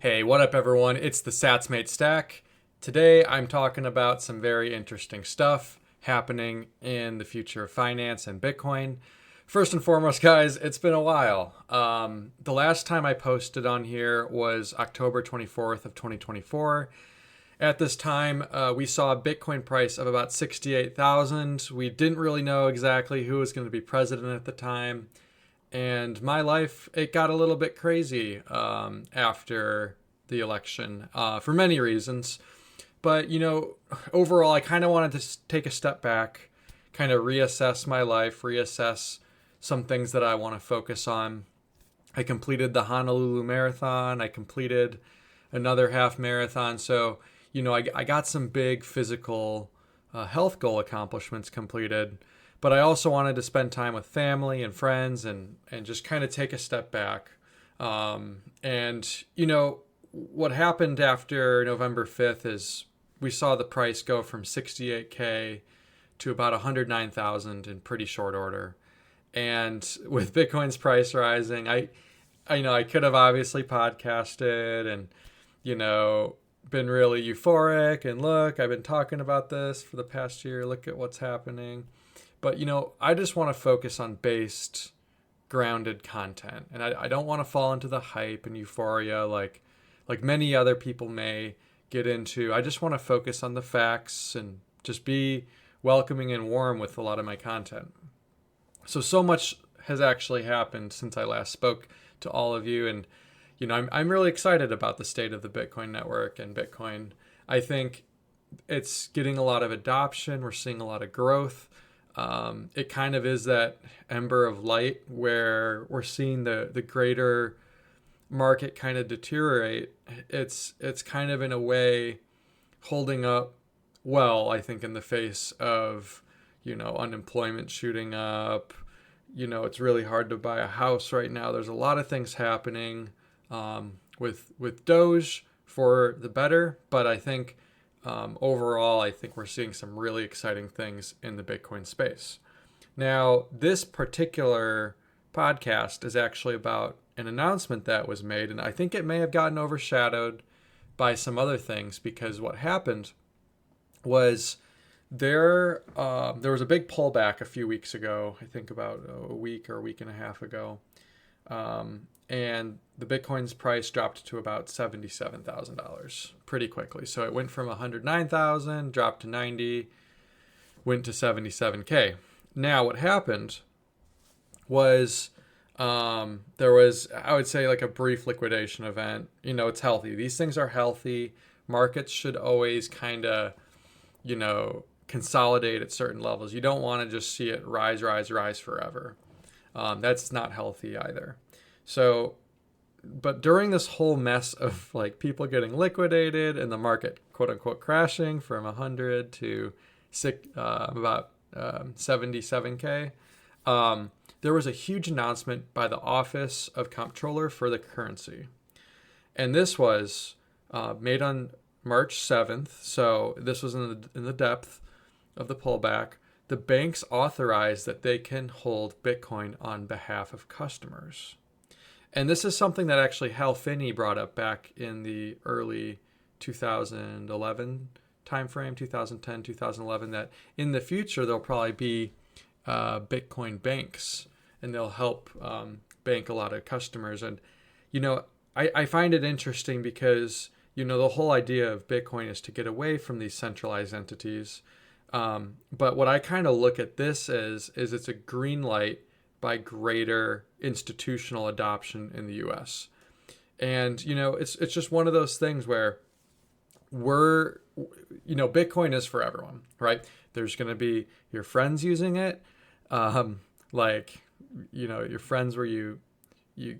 Hey, what up, everyone? It's the SatsMate Stack. Today, I'm talking about some very interesting stuff happening in the future of finance and Bitcoin. First and foremost, guys, it's been a while. The last time I posted on here was October 24th of 2024. At this time, we saw a Bitcoin price of about 68,000. We didn't really know exactly who was going to be president at the time. And my life, it got a little bit crazy after the election for many reasons. But, overall, I kind of wanted to take a step back, kind of reassess my life, reassess some things that I want to focus on. I completed the Honolulu Marathon. I completed another half marathon. So, I got some big physical health goal accomplishments completed. But I also wanted to spend time with family and friends and just kind of take a step back. What happened after November 5th is we saw the price go from 68K to about 109,000 in pretty short order. And with Bitcoin's price rising, I could have obviously podcasted and, been really euphoric. And look, I've been talking about this for the past year. Look at what's happening. But, I just want to focus on based, grounded content. And I don't want to fall into the hype and euphoria like many other people may get into. I just want to focus on the facts and just be welcoming and warm with a lot of my content. So much has actually happened since I last spoke to all of you. And, I'm really excited about the state of the Bitcoin network and Bitcoin. I think it's getting a lot of adoption. We're seeing a lot of growth. It kind of is that ember of light where we're seeing the greater market kind of deteriorate. It's kind of in a way holding up well, I think, in the face of, unemployment shooting up. It's really hard to buy a house right now. There's a lot of things happening with Doge for the better, but I think overall, I think we're seeing some really exciting things in the Bitcoin space. Now, this particular podcast is actually about an announcement that was made, and I think it may have gotten overshadowed by some other things because what happened was there was a big pullback a few weeks ago, I think about a week or a week and a half ago, and the Bitcoin's price dropped to about $77,000 pretty quickly. So it went from 109,000, dropped to 90, went to 77K. Now what happened was there was, I would say, like a brief liquidation event. It's healthy. These things are healthy. Markets should always kind of, consolidate at certain levels. You don't want to just see it rise forever. That's not healthy either. So, but during this whole mess of like people getting liquidated and the market quote unquote crashing from 100 to about 77K, there was a huge announcement by the Office of Comptroller for the Currency. And this was made on March 7th. So this was in the depth of the pullback. The banks authorized that they can hold Bitcoin on behalf of customers. And this is something that actually Hal Finney brought up back in the early 2011 timeframe, 2010, 2011, that in the future there'll probably be Bitcoin banks and they'll help bank a lot of customers. And, I find it interesting because, the whole idea of Bitcoin is to get away from these centralized entities. But what I kind of look at this as is it's a green light by greater institutional adoption in the US. And, it's just one of those things where Bitcoin is for everyone, right? There's going to be your friends using it. Your friends where you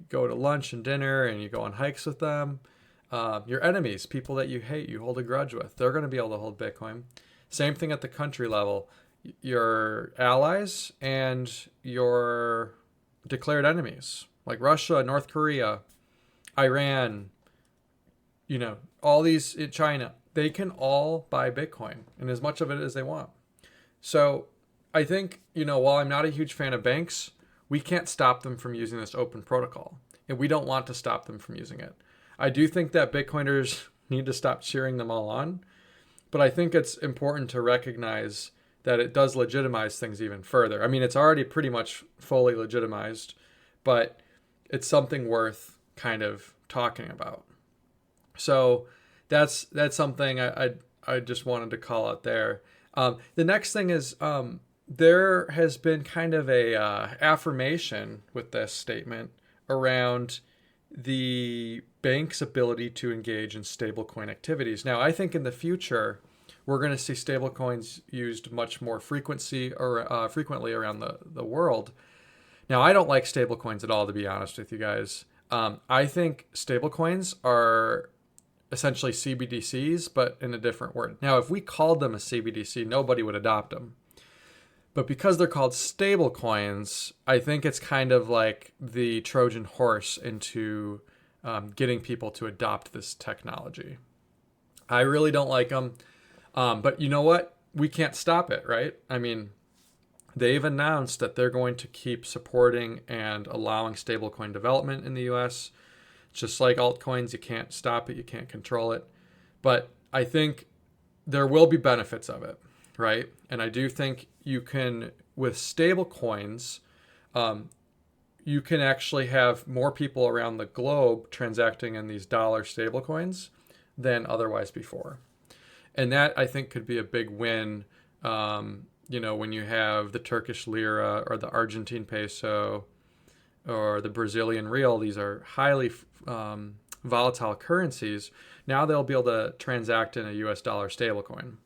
go to lunch and dinner and you go on hikes with them. Your enemies, people that you hate, you hold a grudge with, they're going to be able to hold Bitcoin. Same thing at the country level. Your allies and your declared enemies, like Russia, North Korea, Iran, all these, China, they can all buy Bitcoin and as much of it as they want. So I think, while I'm not a huge fan of banks, we can't stop them from using this open protocol. And we don't want to stop them from using it. I do think that Bitcoiners need to stop cheering them all on, but I think it's important to recognize that it does legitimize things even further. I mean, it's already pretty much fully legitimized, but it's something worth kind of talking about. So that's something I just wanted to call out there. The next thing is there has been kind of a affirmation with this statement around the bank's ability to engage in stablecoin activities. Now, I think in the future, we're going to see stablecoins used much more frequently around the world. Now, I don't like stablecoins at all, to be honest with you guys. I think stablecoins are essentially CBDCs, but in a different word. Now, if we called them a CBDC, nobody would adopt them. But because they're called stablecoins, I think it's kind of like the Trojan horse into getting people to adopt this technology. I really don't like them. But you know what? We can't stop it, right? I mean, they've announced that they're going to keep supporting and allowing stablecoin development in the US. Just like altcoins, you can't stop it, you can't control it. But I think there will be benefits of it, right? And I do think you can, with stablecoins, you can actually have more people around the globe transacting in these dollar stablecoins than otherwise before. And that, I think, could be a big win, when you have the Turkish lira or the Argentine peso or the Brazilian real. These are highly volatile currencies. Now they'll be able to transact in a US dollar stablecoin.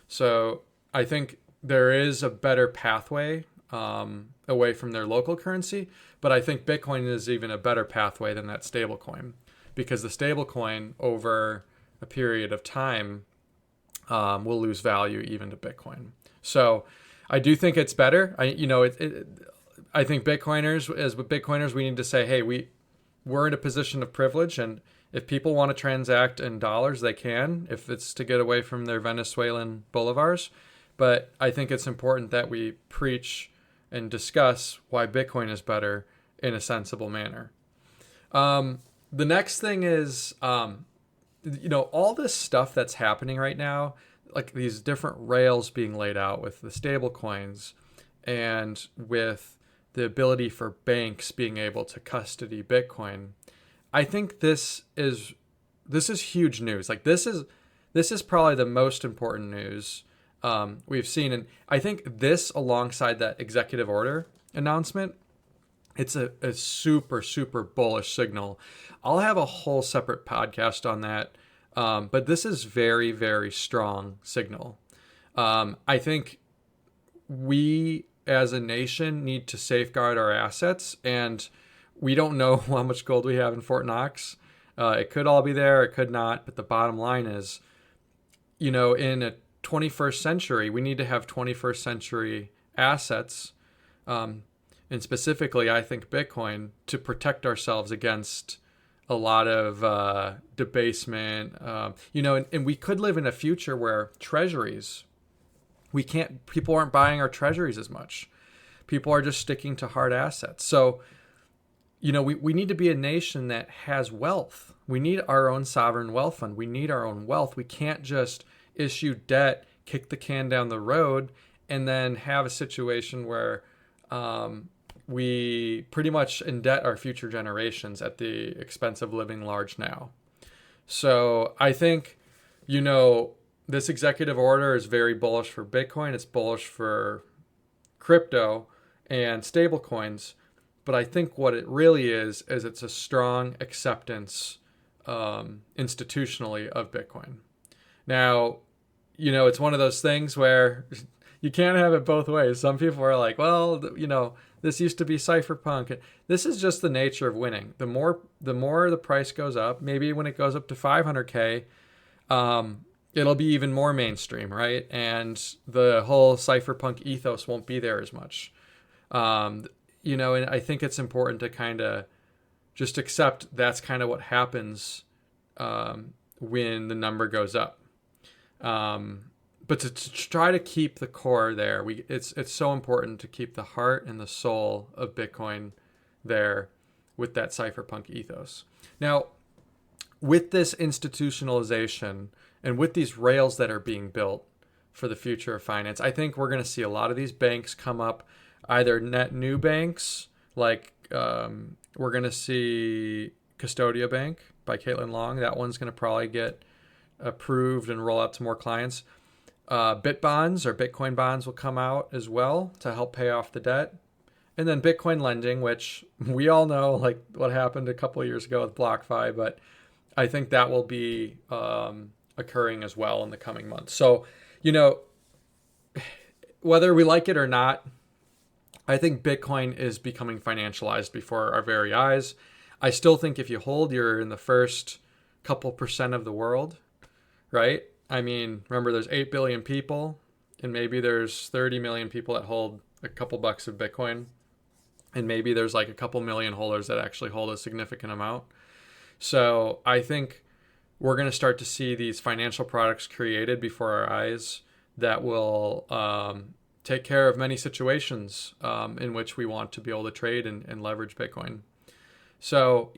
So I think there is a better pathway away from their local currency, but I think Bitcoin is even a better pathway than that stablecoin, because the stablecoin over a period of time will lose value even to Bitcoin. So I do think it's better. I think Bitcoiners, we need to say, hey, we're in a position of privilege, and if people want to transact in dollars, they can, if it's to get away from their Venezuelan bolivars. But I think it's important that we preach and discuss why Bitcoin is better in a sensible manner. The next thing is, all this stuff that's happening right now, like these different rails being laid out with the stable coins and with the ability for banks being able to custody Bitcoin. I think this is huge news. Like this is probably the most important news we've seen. And I think this, alongside that executive order announcement, it's a super, super bullish signal. I'll have a whole separate podcast on that. But this is very, very strong signal. I think we as a nation need to safeguard our assets, and we don't know how much gold we have in Fort Knox. It could all be there, it could not. But the bottom line is, in a 21st century, we need to have 21st century assets. And specifically, I think Bitcoin, to protect ourselves against a lot of debasement, and we could live in a future where treasuries, people aren't buying our treasuries as much. People are just sticking to hard assets. So, we need to be a nation that has wealth. We need our own sovereign wealth fund. We need our own wealth. We can't just issue debt, kick the can down the road, and then have a situation where we pretty much indebt our future generations at the expense of living large now. So I think, this executive order is very bullish for Bitcoin. It's bullish for crypto and stablecoins. But I think what it really is it's a strong acceptance institutionally of Bitcoin. Now, it's one of those things where you can't have it both ways. Some people are like, well, this used to be cypherpunk. This is just the nature of winning. The more the price goes up, maybe when it goes up to 500K, it'll be even more mainstream, right? And the whole cypherpunk ethos won't be there as much. And I think it's important to kind of just accept that's kind of what happens when the number goes up. But to try to keep the core there, it's so important to keep the heart and the soul of Bitcoin there with that cypherpunk ethos. Now, with this institutionalization and with these rails that are being built for the future of finance, I think we're going to see a lot of these banks come up, either net new banks, like we're going to see Custodia Bank by Caitlin Long. That one's going to probably get approved and roll out to more clients. Bit bonds or Bitcoin bonds will come out as well to help pay off the debt. And then Bitcoin lending, which we all know, like what happened a couple of years ago with BlockFi, but I think that will be occurring as well in the coming months. So, whether we like it or not, I think Bitcoin is becoming financialized before our very eyes. I still think if you hold, you're in the first couple percent of the world, right? I mean, remember, there's 8 billion people, and maybe there's 30 million people that hold a couple bucks of Bitcoin. And maybe there's like a couple million holders that actually hold a significant amount. So I think we're going to start to see these financial products created before our eyes that will take care of many situations in which we want to be able to trade and leverage Bitcoin. So,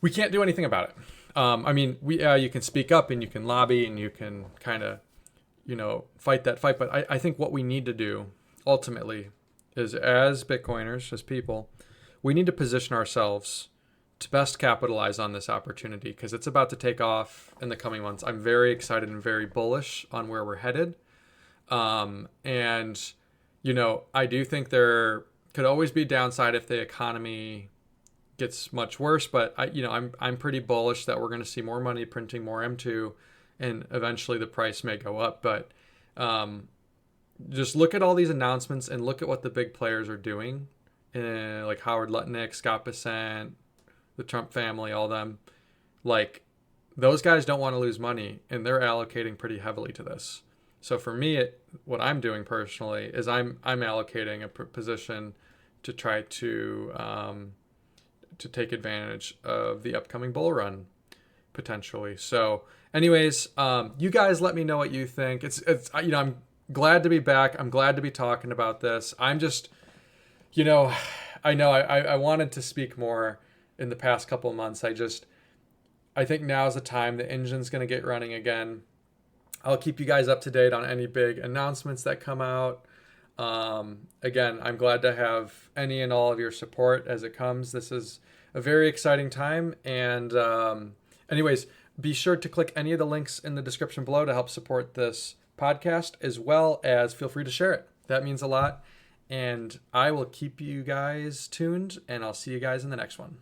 we can't do anything about it. I mean, you can speak up and you can lobby and you can kind of, fight that fight. But I think what we need to do ultimately is, as Bitcoiners, as people, we need to position ourselves to best capitalize on this opportunity because it's about to take off in the coming months. I'm very excited and very bullish on where we're headed. And, I do think there could always be downside if the economy gets much worse, but I'm pretty bullish that we're going to see more money printing, more M2, and eventually the price may go up. But just look at all these announcements and look at what the big players are doing, like Howard Lutnick, Scott Bessent, the Trump family, all them. Like, those guys don't want to lose money, and they're allocating pretty heavily to this. So for me, what I'm doing personally is I'm allocating a position to try to take advantage of the upcoming bull run potentially. So anyways, you guys let me know what you think. It's I'm glad to be back. I'm glad to be talking about this. I'm just, I know I wanted to speak more in the past couple of months. I think now's the time. The engine's going to get running again. I'll keep you guys up to date on any big announcements that come out. Again, I'm glad to have any and all of your support as it comes. This is a very exciting time. And anyways, be sure to click any of the links in the description below to help support this podcast, as well as feel free to share it. That means a lot. And I will keep you guys tuned, and I'll see you guys in the next one.